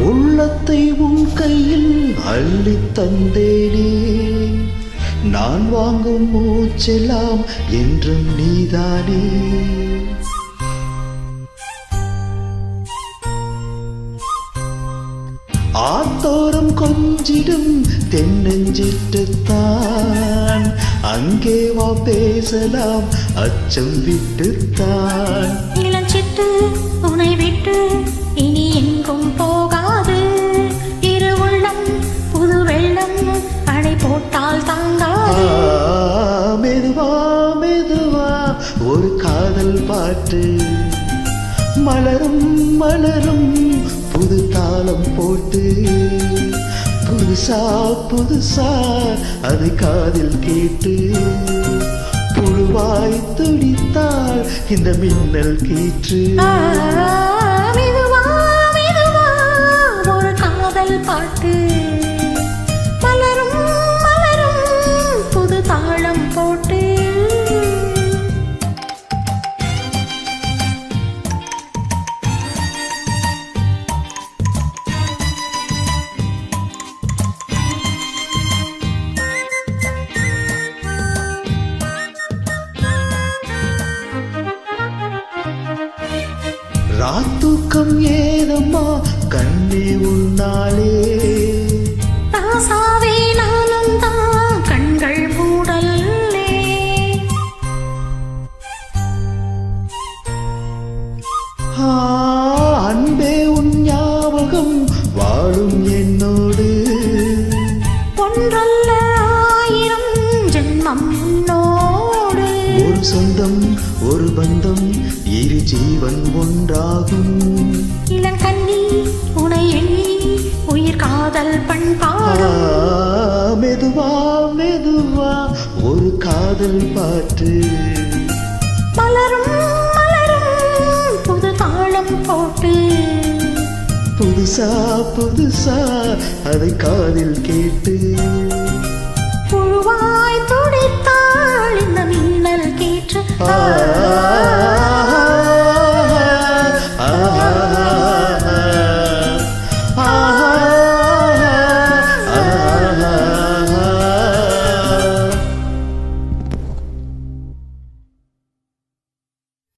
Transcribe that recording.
உள்ளத்தை உன் கையில் அள்ளி தந்தேனே, நான் வாங்கும் மூச்செல்லாம் என்றும் நீதானே. ஆத்தோரம் கொஞ்சிடும் தென்னஞ்சிட்டுத்தான், அங்கே வா பேசலாம் அச்சம் விட்டுத்தான். இளஞ்சிட்டு உனை விட்டு இனி எங்கும் போகாது, இரு உள்ளம் புது வெள்ளம் அணை போட்டால் தாங்காது. மெதுவா மெதுவா ஒரு காதல் பாட்டு, மலரும் மலரும் புது தாளம் போட்டு, புதுசா புதுசா அதை காதில் கேட்டு, புழுவாய் துடித்தாள் இந்த மின்னல் கீற்று. மெதுவா மெதுவா ஒரு காதல் பாட்டு, மலரும் மலரும் புது தாளம் போட்டு. ராத்தூக்கம் ஏதம்மா கண்ணே உன்னாலே, ராசாவே நானும் தான் கண்கள் மூடல்லே. அன்பே உன் ஞாபகம் வாழும் என்னோடு, ஒன்றல்ல ஆயிரம் ஜென்மம் உன்னோடு. ஒரு சொந்தம் ஒரு பந்தம் இரு ஜீவன் ஒன்றாகும். இளங்கண்ணி உனை எண்ணி உயிர் காதல் பண்பாடு. மெதுவா மெதுவா ஒரு காதல் பாட்டு, மலரும் மலரும் புது தாளம் போட்டு, புதுசா புதுசா அதை காதில் கேட்டு, புழுவாய் துடித்தாள் இந்த மின்னல் கீற்று.